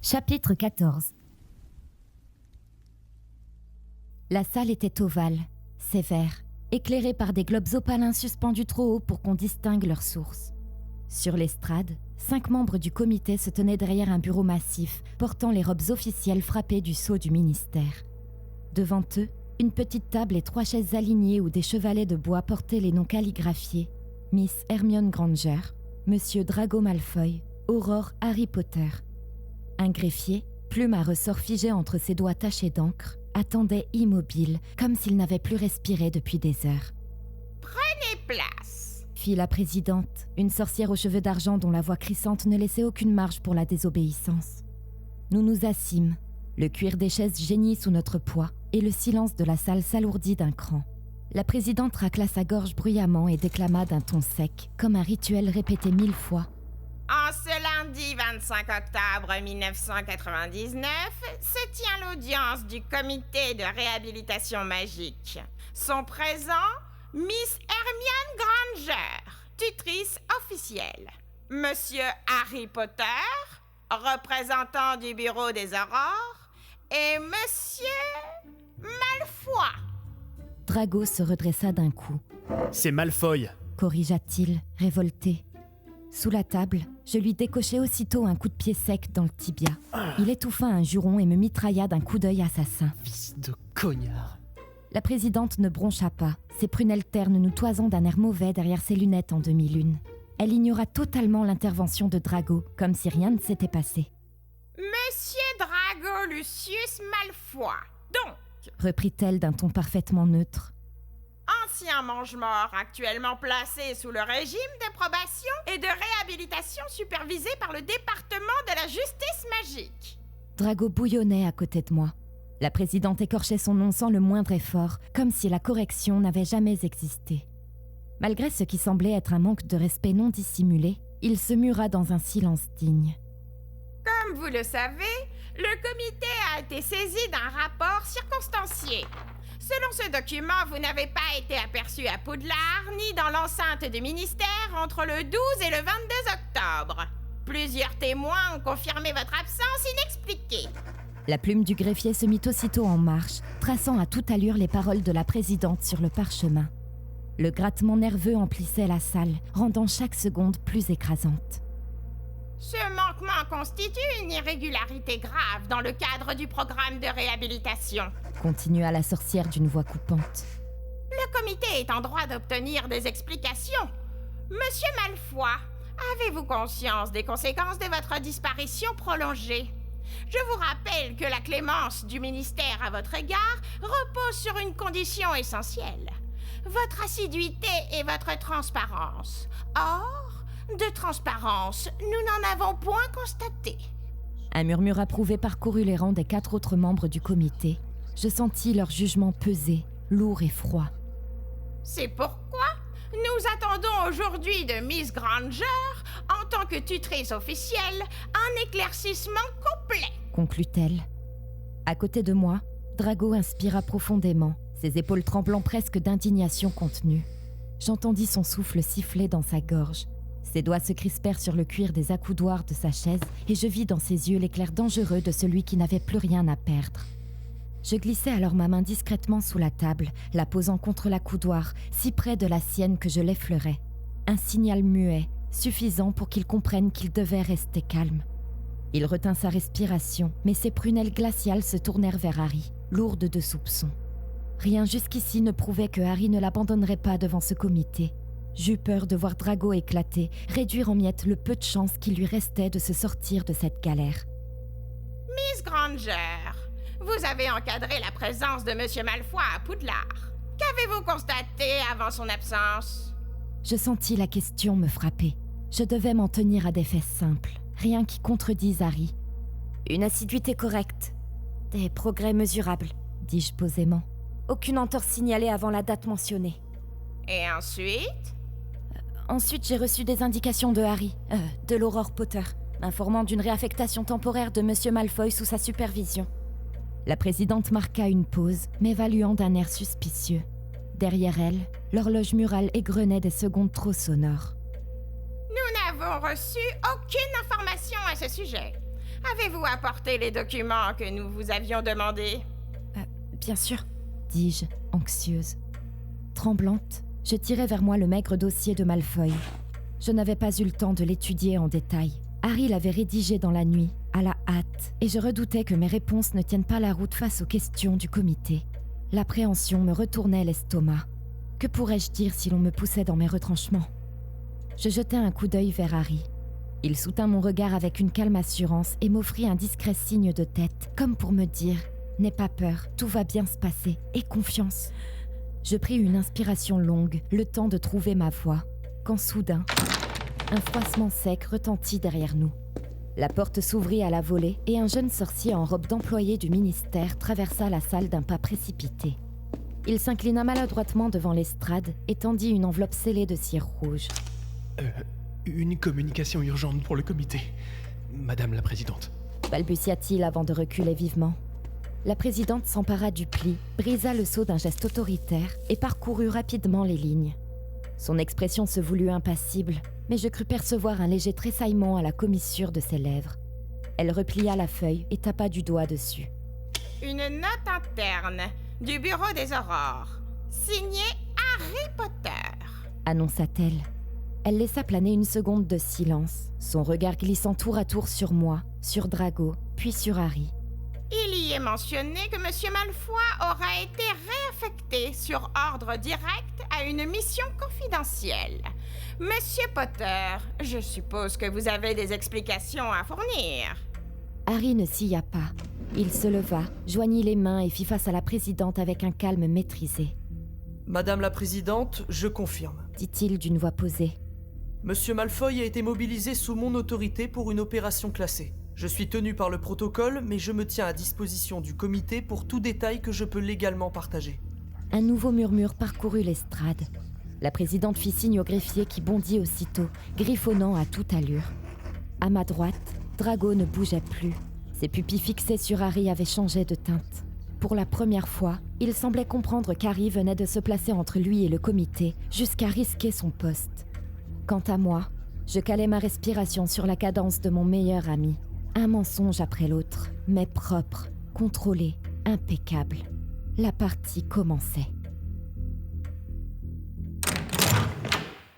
Chapitre 14. La salle était ovale, sévère, éclairée par des globes opalins suspendus trop haut pour qu'on distingue leur source. Sur l'estrade, 5 membres du comité se tenaient derrière un bureau massif, portant les robes officielles frappées du sceau du ministère. Devant eux, une petite table et 3 chaises alignées où des chevalets de bois portaient les noms calligraphiés: Miss Hermione Granger, Monsieur Drago Malfoy, Aurore Harry Potter. Un greffier, plume à ressort figé entre ses doigts tachés d'encre, attendait immobile, comme s'il n'avait plus respiré depuis des heures. « Prenez place !» fit la présidente, une sorcière aux cheveux d'argent dont la voix crissante ne laissait aucune marge pour la désobéissance. Nous nous assîmes, le cuir des chaises geignit sous notre poids, et le silence de la salle s'alourdit d'un cran. La présidente racla sa gorge bruyamment et déclama d'un ton sec, comme un rituel répété 1000 fois. En ce lundi 25 octobre 1999, se tient l'audience du comité de réhabilitation magique. Sont présents Miss Hermione Granger, tutrice officielle, Monsieur Harry Potter, représentant du bureau des aurores, et Monsieur Malfoy. Drago se redressa d'un coup. « C'est Malfoy !» corrigea-t-il, révolté. Sous la table, je lui décochai aussitôt un coup de pied sec dans le tibia. Il étouffa un juron et me mitrailla d'un coup d'œil assassin. Fils de cognard. La présidente ne broncha pas, ses prunelles ternes nous toisant d'un air mauvais derrière ses lunettes en demi-lune. Elle ignora totalement l'intervention de Drago, comme si rien ne s'était passé. « Monsieur Drago Lucius Malfoy, donc, reprit-elle d'un ton parfaitement neutre. Ancien mange-mort actuellement placé sous le régime de probation et de réhabilitation supervisé par le département de la justice magique. » Drago bouillonnait à côté de moi. La présidente écorchait son nom sans le moindre effort, comme si la correction n'avait jamais existé. Malgré ce qui semblait être un manque de respect non dissimulé, il se mura dans un silence digne. Comme vous le savez, le comité a été saisi d'un rapport circonstancié. Selon ce document, vous n'avez pas été aperçu à Poudlard ni dans l'enceinte du ministère entre le 12 et le 22 octobre. Plusieurs témoins ont confirmé votre absence inexpliquée. La plume du greffier se mit aussitôt en marche, traçant à toute allure les paroles de la présidente sur le parchemin. Le grattement nerveux emplissait la salle, rendant chaque seconde plus écrasante. Ce manquement constitue une irrégularité grave dans le cadre du programme de réhabilitation, continua la sorcière d'une voix coupante. Le comité est en droit d'obtenir des explications. Monsieur Malfoy, avez-vous conscience des conséquences de votre disparition prolongée? Je vous rappelle que la clémence du ministère à votre égard repose sur une condition essentielle: votre assiduité et votre transparence. Or, de transparence, nous n'en avons point constaté. Un murmure approuvé parcourut les rangs des 4 autres membres du comité. Je sentis leur jugement peser, lourd et froid. C'est pourquoi nous attendons aujourd'hui de Miss Granger, en tant que tutrice officielle, un éclaircissement complet, conclut-elle. À côté de moi, Drago inspira profondément, ses épaules tremblant presque d'indignation contenue. J'entendis son souffle siffler dans sa gorge. Ses doigts se crispèrent sur le cuir des accoudoirs de sa chaise et je vis dans ses yeux l'éclair dangereux de celui qui n'avait plus rien à perdre. Je glissai alors ma main discrètement sous la table, la posant contre l'accoudoir, si près de la sienne que je l'effleurais. Un signal muet, suffisant pour qu'il comprenne qu'il devait rester calme. Il retint sa respiration, mais ses prunelles glaciales se tournèrent vers Harry, lourdes de soupçons. Rien jusqu'ici ne prouvait que Harry ne l'abandonnerait pas devant ce comité. J'eus peur de voir Drago éclater, réduire en miettes le peu de chance qu'il lui restait de se sortir de cette galère. Miss Granger, vous avez encadré la présence de Monsieur Malfoy à Poudlard. Qu'avez-vous constaté avant son absence? Je sentis la question me frapper. Je devais m'en tenir à des faits simples, rien qui contredise Harry. Une assiduité correcte, des progrès mesurables, dis-je posément. Aucune entorse signalée avant la date mentionnée. Et ensuite? Ensuite, j'ai reçu des indications de Harry, de l'Aurore Potter, m'informant d'une réaffectation temporaire de Monsieur Malfoy sous sa supervision. La présidente marqua une pause, m'évaluant d'un air suspicieux. Derrière elle, l'horloge murale égrenait des secondes trop sonores. Nous n'avons reçu aucune information à ce sujet. Avez-vous apporté les documents que nous vous avions demandés? Bien sûr, dis-je, anxieuse. Tremblante, je tirai vers moi le maigre dossier de Malfoy. Je n'avais pas eu le temps de l'étudier en détail. Harry l'avait rédigé dans la nuit, à la hâte, et je redoutais que mes réponses ne tiennent pas la route face aux questions du comité. L'appréhension me retournait l'estomac. Que pourrais-je dire si l'on me poussait dans mes retranchements? Je jetai un coup d'œil vers Harry. Il soutint mon regard avec une calme assurance et m'offrit un discret signe de tête, comme pour me dire « N'aie pas peur, tout va bien se passer, aie confiance ». Je pris une inspiration longue, le temps de trouver ma voix, quand soudain, un froissement sec retentit derrière nous. La porte s'ouvrit à la volée et un jeune sorcier en robe d'employé du ministère traversa la salle d'un pas précipité. Il s'inclina maladroitement devant l'estrade et tendit une enveloppe scellée de cire rouge. Une communication urgente pour le comité, Madame la Présidente. Balbutia-t-il avant de reculer vivement. La présidente s'empara du pli, brisa le sceau d'un geste autoritaire et parcourut rapidement les lignes. Son expression se voulut impassible, mais je crus percevoir un léger tressaillement à la commissure de ses lèvres. Elle replia la feuille et tapa du doigt dessus. Une note interne du bureau des Aurores, signée Harry Potter, annonça-t-elle. Elle laissa planer une seconde de silence, son regard glissant tour à tour sur moi, sur Drago, puis sur Harry. Il y est mentionné que M. Malfoy aura été réaffecté sur ordre direct à une mission confidentielle. Monsieur Potter, je suppose que vous avez des explications à fournir. Harry ne scia pas. Il se leva, joignit les mains et fit face à la présidente avec un calme maîtrisé. Madame la Présidente, je confirme, dit-il d'une voix posée. Monsieur Malfoy a été mobilisé sous mon autorité pour une opération classée. Je suis tenu par le protocole, mais je me tiens à disposition du comité pour tout détail que je peux légalement partager. Un nouveau murmure parcourut l'estrade. La présidente fit signe au greffier qui bondit aussitôt, griffonnant à toute allure. À ma droite, Drago ne bougeait plus. Ses pupilles fixées sur Harry avaient changé de teinte. Pour la première fois, il semblait comprendre qu'Harry venait de se placer entre lui et le comité, jusqu'à risquer son poste. Quant à moi, je calais ma respiration sur la cadence de mon meilleur ami. Un mensonge après l'autre, mais propre, contrôlé, impeccable. La partie commençait.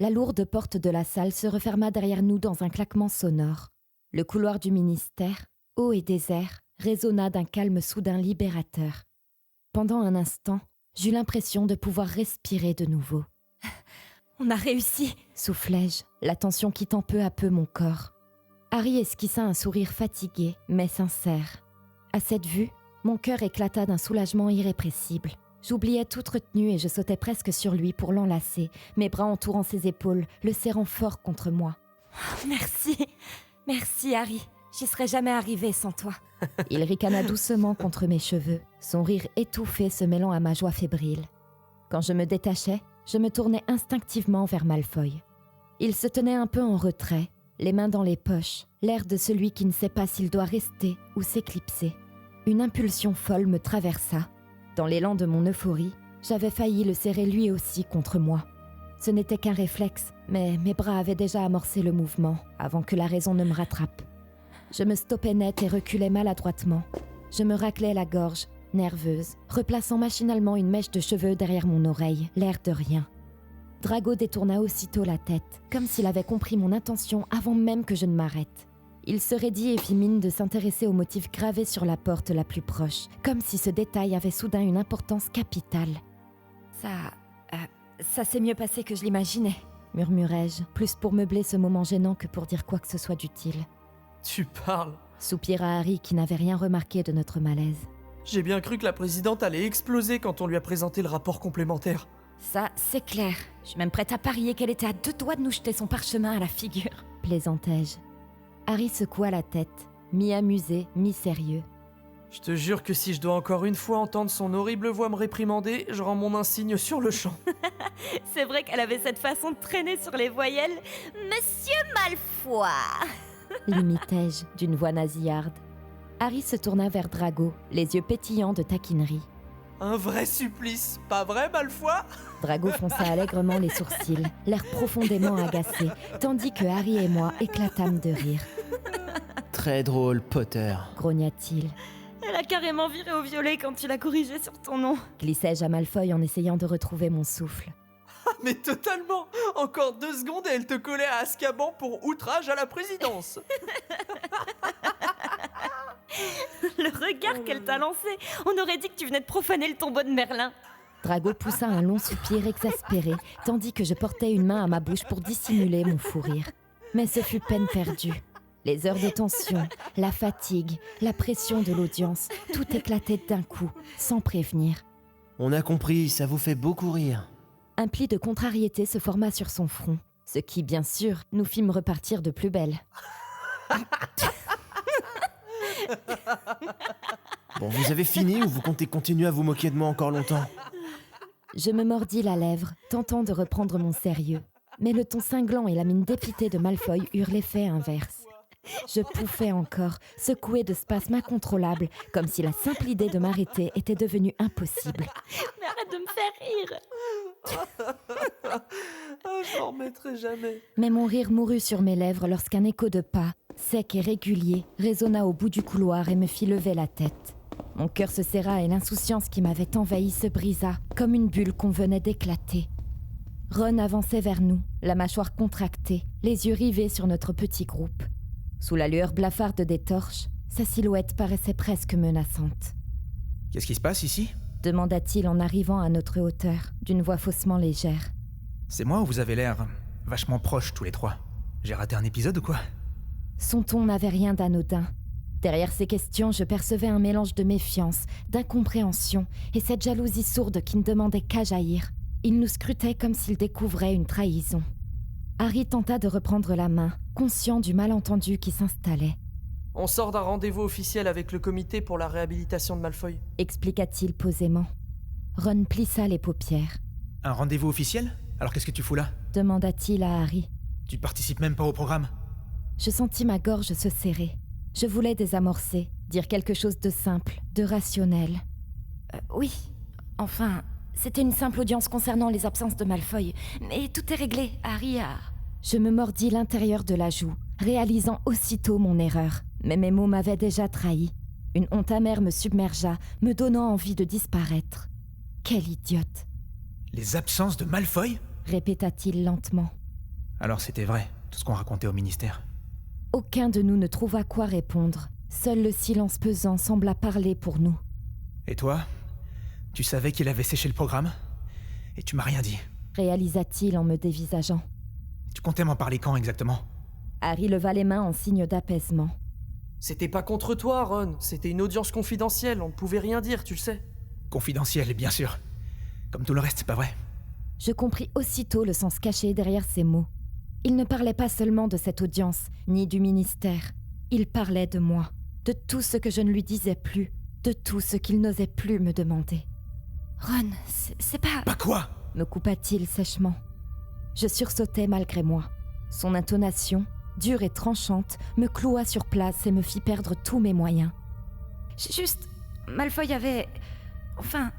La lourde porte de la salle se referma derrière nous dans un claquement sonore. Le couloir du ministère, haut et désert, résonna d'un calme soudain libérateur. Pendant un instant, j'eus l'impression de pouvoir respirer de nouveau. « On a réussi !» soufflai-je, la tension quittant peu à peu mon corps. Harry esquissa un sourire fatigué, mais sincère. À cette vue, mon cœur éclata d'un soulagement irrépressible. J'oubliais toute retenue et je sautais presque sur lui pour l'enlacer, mes bras entourant ses épaules, le serrant fort contre moi. « Merci, merci Harry, j'y serais jamais arrivée sans toi. » Il ricana doucement contre mes cheveux, son rire étouffé se mêlant à ma joie fébrile. Quand je me détachais, je me tournais instinctivement vers Malfoy. Il se tenait un peu en retrait, les mains dans les poches, l'air de celui qui ne sait pas s'il doit rester ou s'éclipser. Une impulsion folle me traversa. Dans l'élan de mon euphorie, j'avais failli le serrer lui aussi contre moi. Ce n'était qu'un réflexe, mais mes bras avaient déjà amorcé le mouvement avant que la raison ne me rattrape. Je me stoppais net et reculais maladroitement. Je me raclais la gorge, nerveuse, replaçant machinalement une mèche de cheveux derrière mon oreille, l'air de rien. Drago détourna aussitôt la tête, comme s'il avait compris mon intention avant même que je ne m'arrête. Il se raidit et fit mine de s'intéresser au motif gravé sur la porte la plus proche, comme si ce détail avait soudain une importance capitale. Ça s'est mieux passé que je l'imaginais, murmurai-je, plus pour meubler ce moment gênant que pour dire quoi que ce soit d'utile. Tu parles, soupira Harry qui n'avait rien remarqué de notre malaise. J'ai bien cru que la présidente allait exploser quand on lui a présenté le rapport complémentaire. Ça, c'est clair. Je suis même prête à parier qu'elle était à 2 doigts de nous jeter son parchemin à la figure, plaisantai-je. Harry secoua la tête, mi-amusé, mi-sérieux. Je te jure que si je dois encore une fois entendre son horrible voix me réprimander, je rends mon insigne sur le champ. C'est vrai qu'elle avait cette façon de traîner sur les voyelles. Monsieur Malfoy limitai-je d'une voix nasillarde. Harry se tourna vers Drago, les yeux pétillants de taquinerie. Un vrai supplice, pas vrai, Malfoy? Drago fronça allègrement les sourcils, l'air profondément agacé, tandis que Harry et moi éclatâmes de rire. très drôle, Potter. grogna-t-il. Elle a carrément viré au violet quand tu l'as corrigé sur ton nom. Glissai-je à Malfoy en essayant de retrouver mon souffle. Mais totalement. Encore 2 secondes et elle te collait à Azkaban pour outrage à la présidence. Le regard qu'elle t'a lancé. On aurait dit que tu venais de profaner le tombeau de Merlin. Drago poussa un long soupir exaspéré, tandis que je portais une main à ma bouche pour dissimuler mon fou rire. Mais ce fut peine perdue. Les heures de tension, la fatigue, la pression de l'audience, tout éclatait d'un coup, sans prévenir. On a compris, ça vous fait beaucoup rire. Un pli de contrariété se forma sur son front, ce qui, bien sûr, nous fit me repartir de plus belle. Bon, vous avez fini ou vous comptez continuer à vous moquer de moi encore longtemps? Je me mordis la lèvre, tentant de reprendre mon sérieux. Mais le ton cinglant et la mine dépitée de Malfoy eurent l'effet inverse. Je pouffais encore, secouée de spasmes incontrôlables, comme si la simple idée de m'arrêter était devenue impossible. Mais arrête de me faire rire. Je m'en remettrai jamais. Mais mon rire mourut sur mes lèvres lorsqu'un écho de pas, sec et régulier, résonna au bout du couloir et me fit lever la tête. Mon cœur se serra et l'insouciance qui m'avait envahi se brisa, comme une bulle qu'on venait d'éclater. Ron avançait vers nous, la mâchoire contractée, les yeux rivés sur notre petit groupe. Sous la lueur blafarde des torches, sa silhouette paraissait presque menaçante. « Qu'est-ce qui se passe ici ?» demanda-t-il en arrivant à notre hauteur, d'une voix faussement légère. « C'est moi ou vous avez l'air vachement proches tous les trois? J'ai raté un épisode ou quoi ?» Son ton n'avait rien d'anodin. Derrière ces questions, je percevais un mélange de méfiance, d'incompréhension et cette jalousie sourde qui ne demandait qu'à jaillir. Il nous scrutait comme s'il découvrait une trahison. Harry tenta de reprendre la main, conscient du malentendu qui s'installait. « On sort d'un rendez-vous officiel avec le comité pour la réhabilitation de Malfoy. » expliqua-t-il posément. Ron plissa les paupières. « Un rendez-vous officiel? Alors qu'est-ce que tu fous là ?» demanda-t-il à Harry. « Tu participes même pas au programme ?» Je sentis ma gorge se serrer. Je voulais désamorcer, dire quelque chose de simple, de rationnel. Oui, enfin, c'était une simple audience concernant les absences de Malfoy, mais tout est réglé, Harry a... Je me mordis l'intérieur de la joue, réalisant aussitôt mon erreur. Mais mes mots m'avaient déjà trahi. Une honte amère me submergea, me donnant envie de disparaître. Quelle idiote! Les absences de Malfoy? Répéta-t-il lentement. Alors c'était vrai, tout ce qu'on racontait au ministère. Aucun de nous ne trouva quoi répondre. Seul le silence pesant sembla parler pour nous. Et toi? Tu savais qu'il avait séché le programme? Et tu m'as rien dit. Réalisa-t-il en me dévisageant. Tu comptais m'en parler quand exactement? Harry leva les mains en signe d'apaisement. C'était pas contre toi, Ron. C'était une audience confidentielle. On ne pouvait rien dire, tu le sais. Confidentiel, bien sûr. Comme tout le reste, c'est pas vrai? Je compris aussitôt le sens caché derrière ces mots. Il ne parlait pas seulement de cette audience, ni du ministère. Il parlait de moi, de tout ce que je ne lui disais plus, de tout ce qu'il n'osait plus me demander. « Ron, c'est pas... » Pas quoi? me coupa-t-il sèchement. Je sursautai malgré moi. Son intonation, dure et tranchante, me cloua sur place et me fit perdre tous mes moyens. Juste, Malfoy avait... Enfin,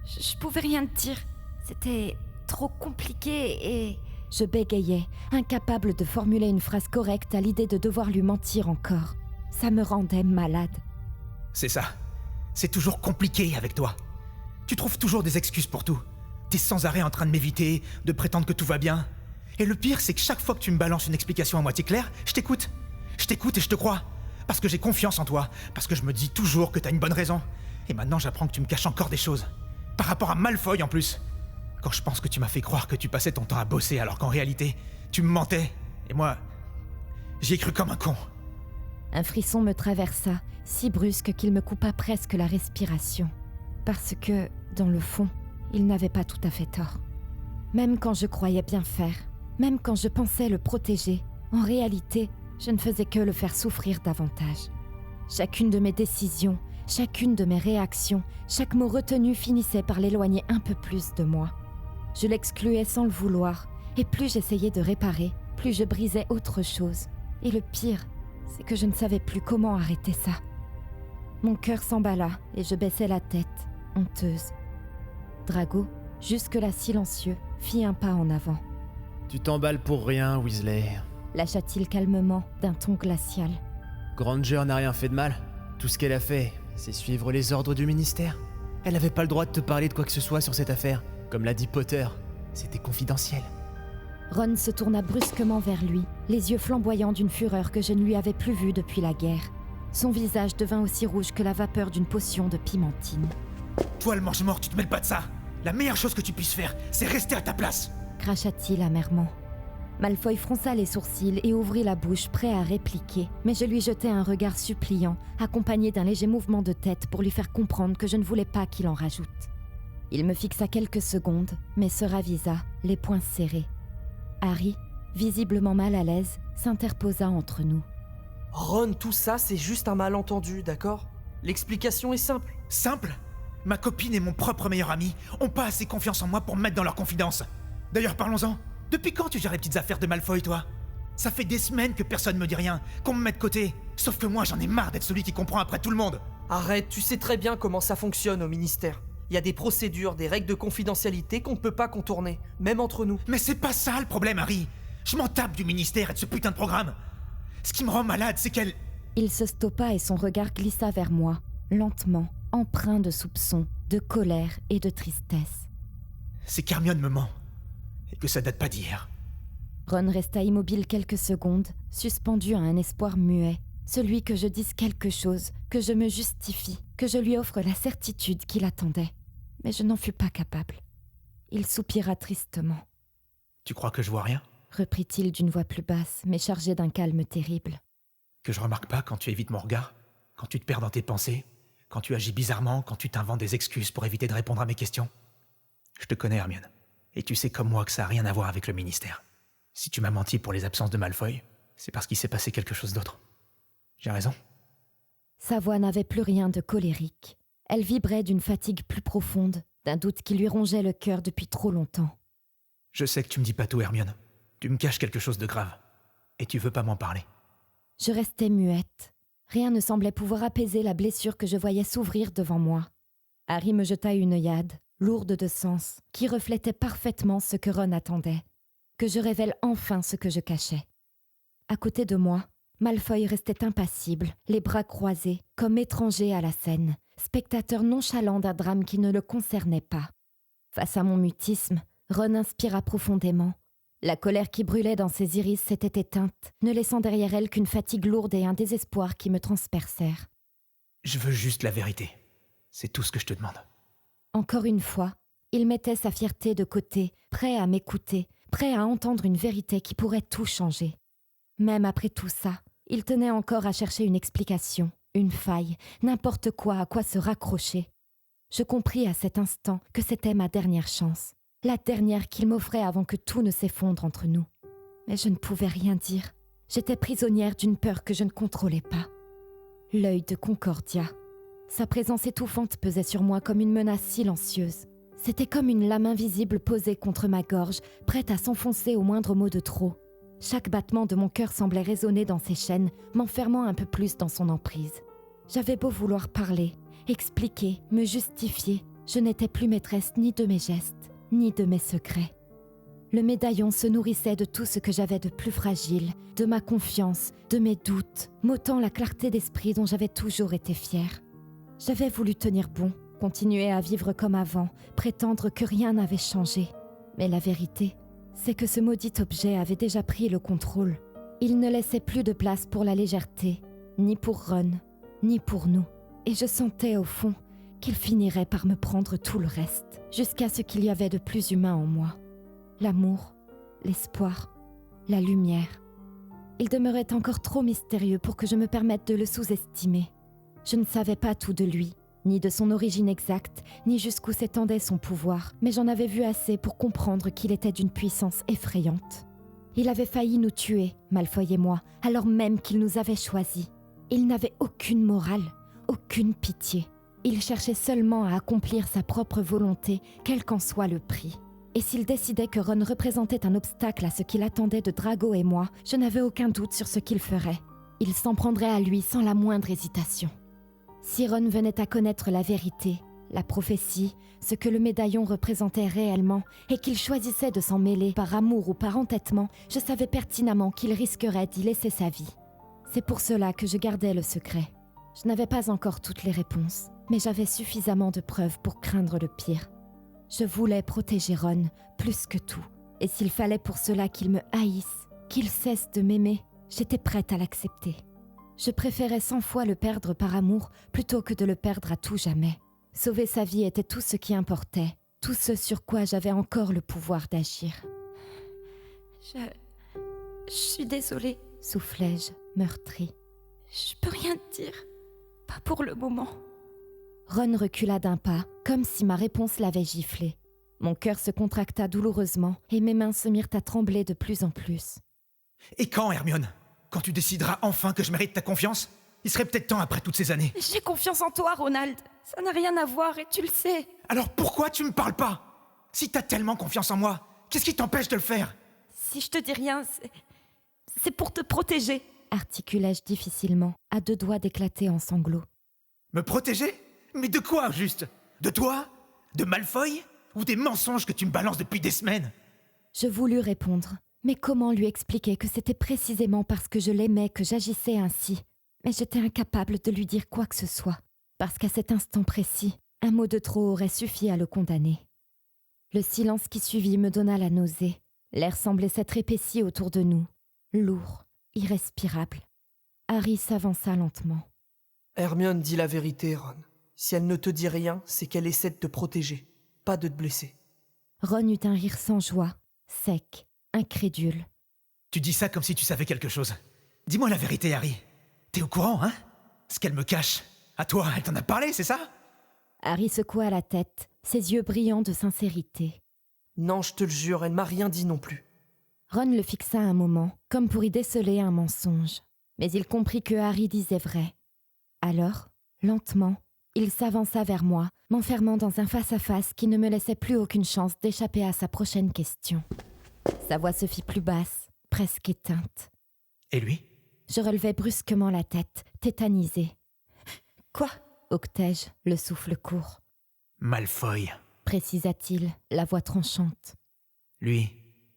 je pouvais rien te dire. C'était trop compliqué et... Je bégayais, incapable de formuler une phrase correcte à l'idée de devoir lui mentir encore. Ça me rendait malade. C'est ça. C'est toujours compliqué avec toi. Tu trouves toujours des excuses pour tout. T'es sans arrêt en train de m'éviter, de prétendre que tout va bien. Et le pire, c'est que chaque fois que tu me balances une explication à moitié claire, je t'écoute. Je t'écoute et je te crois. Parce que j'ai confiance en toi. Parce que je me dis toujours que t'as une bonne raison. Et maintenant, j'apprends que tu me caches encore des choses. Par rapport à Malfoy en plus. Quand je pense que tu m'as fait croire que tu passais ton temps à bosser alors qu'en réalité, tu me mentais. Et moi, j'y ai cru comme un con. Un frisson me traversa, si brusque qu'il me coupa presque la respiration. Parce que, dans le fond, il n'avait pas tout à fait tort. Même quand je croyais bien faire, même quand je pensais le protéger, en réalité, je ne faisais que le faire souffrir davantage. Chacune de mes décisions, chacune de mes réactions, chaque mot retenu finissait par l'éloigner un peu plus de moi. Je l'excluais sans le vouloir, et plus j'essayais de réparer, plus je brisais autre chose. Et le pire, c'est que je ne savais plus comment arrêter ça. Mon cœur s'emballa et je baissai la tête, honteuse. Drago, jusque-là silencieux, fit un pas en avant. Tu t'emballes pour rien, Weasley. Lâcha-t-il calmement, d'un ton glacial. Granger n'a rien fait de mal. Tout ce qu'elle a fait, c'est suivre les ordres du ministère. Elle n'avait pas le droit de te parler de quoi que ce soit sur cette affaire. Comme l'a dit Potter, c'était confidentiel. Ron se tourna brusquement vers lui, les yeux flamboyants d'une fureur que je ne lui avais plus vue depuis la guerre. Son visage devint aussi rouge que la vapeur d'une potion de pimentine. Toi, le mange-mort, tu te mêles pas de ça. La meilleure chose que tu puisses faire, c'est rester à ta place. Cracha-t-il amèrement. Malfoy fronça les sourcils et ouvrit la bouche, prêt à répliquer, mais je lui jetai un regard suppliant, accompagné d'un léger mouvement de tête pour lui faire comprendre que je ne voulais pas qu'il en rajoute. Il me fixa quelques secondes, mais se ravisa, les poings serrés. Harry, visiblement mal à l'aise, s'interposa entre nous. Ron, tout ça, c'est juste un malentendu, d'accord? L'explication est simple. Simple? Ma copine et mon propre meilleur ami ont pas assez confiance en moi pour me mettre dans leur confidence. D'ailleurs, parlons-en. Depuis quand tu gères les petites affaires de Malfoy, toi? Ça fait des semaines que personne me dit rien, qu'on me met de côté. Sauf que moi, j'en ai marre d'être celui qui comprend après tout le monde. Arrête, tu sais très bien comment ça fonctionne au ministère. Il y a des procédures, des règles de confidentialité qu'on ne peut pas contourner, même entre nous. Mais c'est pas ça le problème, Harry. Je m'en tape du ministère et de ce putain de programme. Ce qui me rend malade, c'est qu'elle... Il se stoppa et son regard glissa vers moi, lentement, empreint de soupçon, de colère et de tristesse. C'est qu'Hermione me ment. Et que ça date pas d'hier. Ron resta immobile quelques secondes, suspendu à un espoir muet. Celui que je dise quelque chose, que je me justifie, que je lui offre la certitude qu'il attendait. Mais je n'en fus pas capable. Il soupira tristement. Tu crois que je vois rien? Reprit-il d'une voix plus basse, mais chargée d'un calme terrible. Que je remarque pas quand tu évites mon regard? Quand tu te perds dans tes pensées? Quand tu agis bizarrement? Quand tu t'inventes des excuses pour éviter de répondre à mes questions? Je te connais, Hermione. Et tu sais comme moi que ça n'a rien à voir avec le ministère. Si tu m'as menti pour les absences de Malfoy, c'est parce qu'il s'est passé quelque chose d'autre. J'ai raison? Sa voix n'avait plus rien de colérique. Elle vibrait d'une fatigue plus profonde, d'un doute qui lui rongeait le cœur depuis trop longtemps. Je sais que tu me dis pas tout, Hermione. Tu me caches quelque chose de grave. Et tu veux pas m'en parler. Je restais muette. Rien ne semblait pouvoir apaiser la blessure que je voyais s'ouvrir devant moi. Harry me jeta une œillade, lourde de sens, qui reflétait parfaitement ce que Ron attendait. Que je révèle enfin ce que je cachais. À côté de moi, Malfoy restait impassible, les bras croisés, comme étranger à la scène, spectateur nonchalant d'un drame qui ne le concernait pas. Face à mon mutisme, Ron inspira profondément. La colère qui brûlait dans ses iris s'était éteinte, ne laissant derrière elle qu'une fatigue lourde et un désespoir qui me transpercèrent. Je veux juste la vérité. C'est tout ce que je te demande. Encore une fois, il mettait sa fierté de côté, prêt à m'écouter, prêt à entendre une vérité qui pourrait tout changer. Même après tout ça, il tenait encore à chercher une explication, une faille, n'importe quoi à quoi se raccrocher. Je compris à cet instant que c'était ma dernière chance, la dernière qu'il m'offrait avant que tout ne s'effondre entre nous. Mais je ne pouvais rien dire. J'étais prisonnière d'une peur que je ne contrôlais pas. L'œil de Concordia. Sa présence étouffante pesait sur moi comme une menace silencieuse. C'était comme une lame invisible posée contre ma gorge, prête à s'enfoncer au moindre mot de trop. Chaque battement de mon cœur semblait résonner dans ses chaînes, m'enfermant un peu plus dans son emprise. J'avais beau vouloir parler, expliquer, me justifier, je n'étais plus maîtresse ni de mes gestes, ni de mes secrets. Le médaillon se nourrissait de tout ce que j'avais de plus fragile, de ma confiance, de mes doutes, m'ôtant la clarté d'esprit dont j'avais toujours été fière. J'avais voulu tenir bon, continuer à vivre comme avant, prétendre que rien n'avait changé. Mais la vérité, c'est que ce maudit objet avait déjà pris le contrôle. Il ne laissait plus de place pour la légèreté, ni pour Ron, ni pour nous. Et je sentais au fond qu'il finirait par me prendre tout le reste, jusqu'à ce qu'il y avait de plus humain en moi. L'amour, l'espoir, la lumière. Il demeurait encore trop mystérieux pour que je me permette de le sous-estimer. Je ne savais pas tout de lui, ni de son origine exacte, ni jusqu'où s'étendait son pouvoir, mais j'en avais vu assez pour comprendre qu'il était d'une puissance effrayante. Il avait failli nous tuer, Malfoy et moi, alors même qu'il nous avait choisis. Il n'avait aucune morale, aucune pitié. Il cherchait seulement à accomplir sa propre volonté, quel qu'en soit le prix. Et s'il décidait que Ron représentait un obstacle à ce qu'il attendait de Drago et moi, je n'avais aucun doute sur ce qu'il ferait. Il s'en prendrait à lui sans la moindre hésitation. Si Ron venait à connaître la vérité, la prophétie, ce que le médaillon représentait réellement, et qu'il choisissait de s'en mêler par amour ou par entêtement, je savais pertinemment qu'il risquerait d'y laisser sa vie. C'est pour cela que je gardais le secret. Je n'avais pas encore toutes les réponses, mais j'avais suffisamment de preuves pour craindre le pire. Je voulais protéger Ron plus que tout, et s'il fallait pour cela qu'il me haïsse, qu'il cesse de m'aimer, j'étais prête à l'accepter. Je préférais 100 fois le perdre par amour plutôt que de le perdre à tout jamais. Sauver sa vie était tout ce qui importait, tout ce sur quoi j'avais encore le pouvoir d'agir. Je suis désolée. Soufflai-je, meurtrie. Je peux rien te dire. Pas pour le moment. Ron recula d'un pas, comme si ma réponse l'avait giflé. Mon cœur se contracta douloureusement et mes mains se mirent à trembler de plus en plus. Et quand, Hermione? Quand tu décideras enfin que je mérite ta confiance? Il serait peut-être temps après toutes ces années. J'ai confiance en toi, Ronald. Ça n'a rien à voir et tu le sais. Alors pourquoi tu me parles pas? Si t'as tellement confiance en moi, qu'est-ce qui t'empêche de le faire? Si je te dis rien, c'est pour te protéger. Articulai-je difficilement, à 2 doigts d'éclater en sanglots. Me protéger? Mais de quoi, juste? De toi? De Malfoy? Ou des mensonges que tu me balances depuis des semaines? Je voulus répondre, mais comment lui expliquer que c'était précisément parce que je l'aimais que j'agissais ainsi? Mais j'étais incapable de lui dire quoi que ce soit, parce qu'à cet instant précis, un mot de trop aurait suffi à le condamner. Le silence qui suivit me donna la nausée. L'air semblait s'être épaissi autour de nous, lourd, irrespirable. Harry s'avança lentement. Hermione dit la vérité, Ron. Si elle ne te dit rien, c'est qu'elle essaie de te protéger, pas de te blesser. Ron eut un rire sans joie, sec, incrédule. Tu dis ça comme si tu savais quelque chose. Dis-moi la vérité, Harry. T'es au courant, hein? Ce qu'elle me cache. À toi, elle t'en a parlé, c'est ça? Harry secoua la tête, ses yeux brillants de sincérité. Non, je te le jure, elle m'a rien dit non plus. Ron le fixa un moment, comme pour y déceler un mensonge. Mais il comprit que Harry disait vrai. Alors, lentement, il s'avança vers moi, m'enfermant dans un face-à-face qui ne me laissait plus aucune chance d'échapper à sa prochaine question. Sa voix se fit plus basse, presque éteinte. Et lui? Je relevai brusquement la tête, tétanisée. « Quoi ?» octai-je, le souffle court. « Malfoy », précisa-t-il, la voix tranchante. Lui,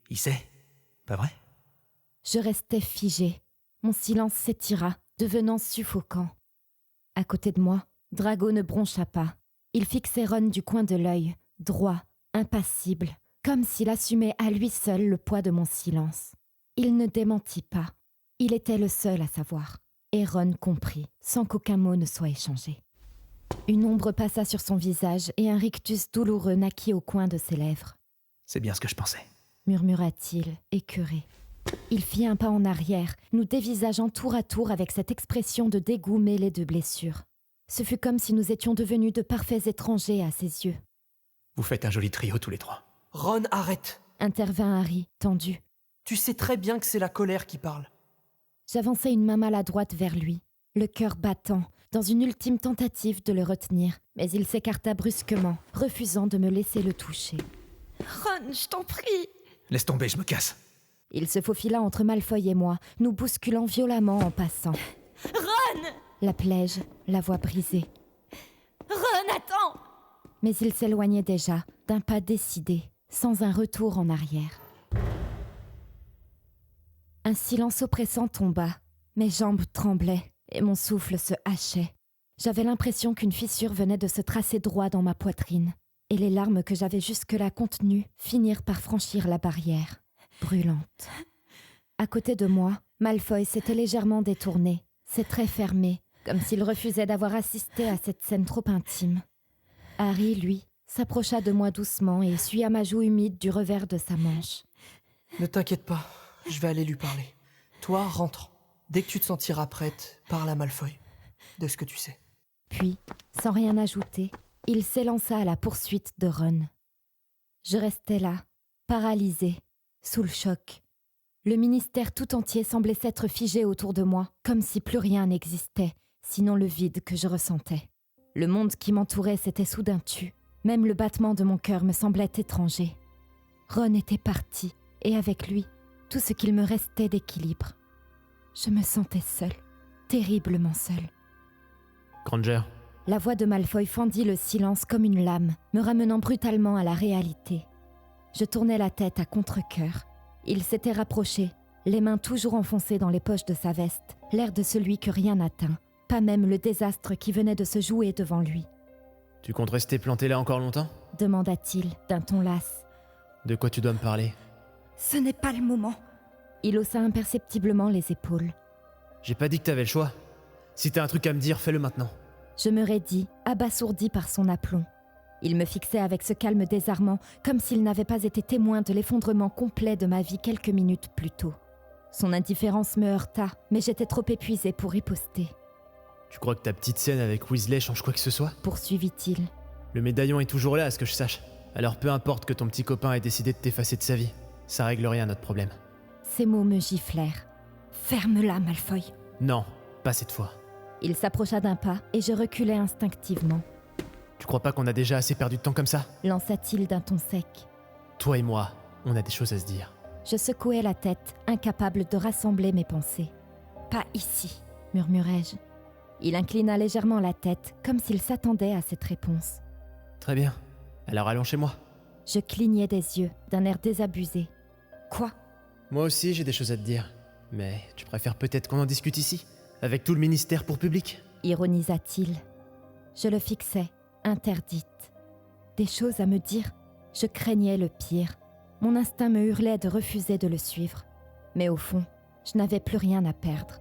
il sait, pas vrai? Je restais figée. Mon silence s'étira, devenant suffocant. À côté de moi, Drago ne broncha pas. Il fixait Ron du coin de l'œil, droit, impassible, comme s'il assumait à lui seul le poids de mon silence. Il ne démentit pas. Il était le seul à savoir. Et Ron comprit, sans qu'aucun mot ne soit échangé. Une ombre passa sur son visage et un rictus douloureux naquit au coin de ses lèvres. « C'est bien ce que je pensais. » murmura-t-il, écœuré. Il fit un pas en arrière, nous dévisageant tour à tour avec cette expression de dégoût mêlée de blessure. Ce fut comme si nous étions devenus de parfaits étrangers à ses yeux. Vous faites un joli trio tous les trois. Ron, arrête! Intervint Harry, tendu. Tu sais très bien que c'est la colère qui parle. J'avançai une main maladroite vers lui, le cœur battant, dans une ultime tentative de le retenir, mais il s'écarta brusquement, refusant de me laisser le toucher. Ron, je t'en prie! Laisse tomber, je me casse. Il se faufila entre Malfoy et moi, nous bousculant violemment en passant. Ron! L'appelai-je, la voix brisée. Ron, attends! Mais il s'éloignait déjà, d'un pas décidé, sans un retour en arrière. Un silence oppressant tomba. Mes jambes tremblaient et mon souffle se hachait. J'avais l'impression qu'une fissure venait de se tracer droit dans ma poitrine. Et les larmes que j'avais jusque-là contenues finirent par franchir la barrière, brûlante. À côté de moi, Malfoy s'était légèrement détourné, ses traits fermés, comme s'il refusait d'avoir assisté à cette scène trop intime. Harry, lui, s'approcha de moi doucement et essuya ma joue humide du revers de sa manche. Ne t'inquiète pas, je vais aller lui parler. Toi, rentre. Dès que tu te sentiras prête, parle à Malfoy. De ce que tu sais. Puis, sans rien ajouter, il s'élança à la poursuite de Ron. Je restais là, paralysée, sous le choc. Le ministère tout entier semblait s'être figé autour de moi, comme si plus rien n'existait, sinon le vide que je ressentais. Le monde qui m'entourait s'était soudain tu. Même le battement de mon cœur me semblait étranger. Ron était parti, et avec lui, tout ce qu'il me restait d'équilibre. Je me sentais seule, terriblement seule. Granger, La voix de Malfoy fendit le silence comme une lame, me ramenant brutalement à la réalité. Je tournai la tête à contre-cœur. Il s'était rapproché, les mains toujours enfoncées dans les poches de sa veste, l'air de celui que rien n'atteint, pas même le désastre qui venait de se jouer devant lui. « Tu comptes rester planté là encore longtemps ?» demanda-t-il d'un ton las. « De quoi tu dois me parler ?»« Ce n'est pas le moment. » Il haussa imperceptiblement les épaules. « J'ai pas dit que t'avais le choix. Si t'as un truc à me dire, fais-le maintenant. » Je me raidis, abasourdi par son aplomb. Il me fixait avec ce calme désarmant, comme s'il n'avait pas été témoin de l'effondrement complet de ma vie quelques minutes plus tôt. Son indifférence me heurta, mais j'étais trop épuisée pour riposter. « Tu crois que ta petite scène avec Weasley change quoi que ce soit ?» poursuivit-il. « Le médaillon est toujours là, à ce que je sache. Alors peu importe que ton petit copain ait décidé de t'effacer de sa vie. Ça règle rien à notre problème. » Ces mots me giflèrent. « Ferme-la, Malfoy. » Non, pas cette fois. Il s'approcha d'un pas et je reculai instinctivement. « Tu crois pas qu'on a déjà assez perdu de temps comme ça ?» lança-t-il d'un ton sec. « Toi et moi, on a des choses à se dire. » Je secouai la tête, incapable de rassembler mes pensées. « Pas ici. » murmurai-je. Il inclina légèrement la tête, comme s'il s'attendait à cette réponse. « Très bien. Alors allons chez moi. » Je clignai des yeux, d'un air désabusé. « Quoi ?» Moi aussi j'ai des choses à te dire. Mais tu préfères peut-être qu'on en discute ici, avec tout le ministère pour public ? Ironisa-t-il. Je le fixais, interdite. Des choses à me dire ? Je craignais le pire. Mon instinct me hurlait de refuser de le suivre. Mais au fond, je n'avais plus rien à perdre.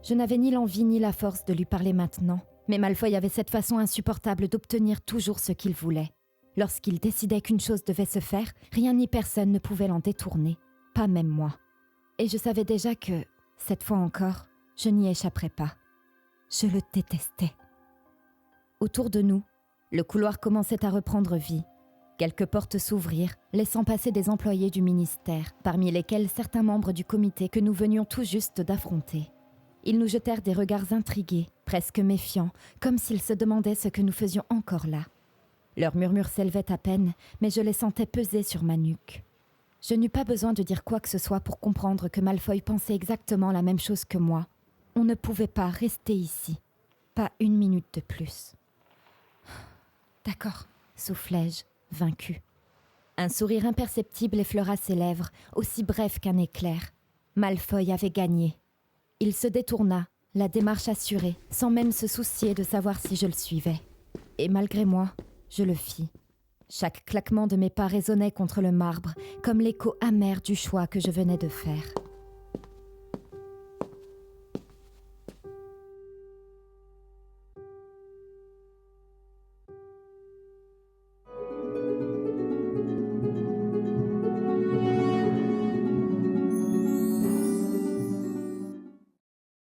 Je n'avais ni l'envie ni la force de lui parler maintenant, mais Malfoy avait cette façon insupportable d'obtenir toujours ce qu'il voulait. Lorsqu'il décidait qu'une chose devait se faire, rien ni personne ne pouvait l'en détourner, pas même moi. Et je savais déjà que, cette fois encore, je n'y échapperais pas. Je le détestais. Autour de nous, le couloir commençait à reprendre vie. Quelques portes s'ouvrirent, laissant passer des employés du ministère, parmi lesquels certains membres du comité que nous venions tout juste d'affronter. Ils nous jetèrent des regards intrigués, presque méfiants, comme s'ils se demandaient ce que nous faisions encore là. Leurs murmures s'élevaient à peine, mais je les sentais peser sur ma nuque. Je n'eus pas besoin de dire quoi que ce soit pour comprendre que Malfoy pensait exactement la même chose que moi. On ne pouvait pas rester ici. Pas une minute de plus. « D'accord », soufflai-je, vaincue. Un sourire imperceptible effleura ses lèvres, aussi bref qu'un éclair. Malfoy avait gagné. Il se détourna, la démarche assurée, sans même se soucier de savoir si je le suivais. Et malgré moi, je le fis. Chaque claquement de mes pas résonnait contre le marbre, comme l'écho amer du choix que je venais de faire.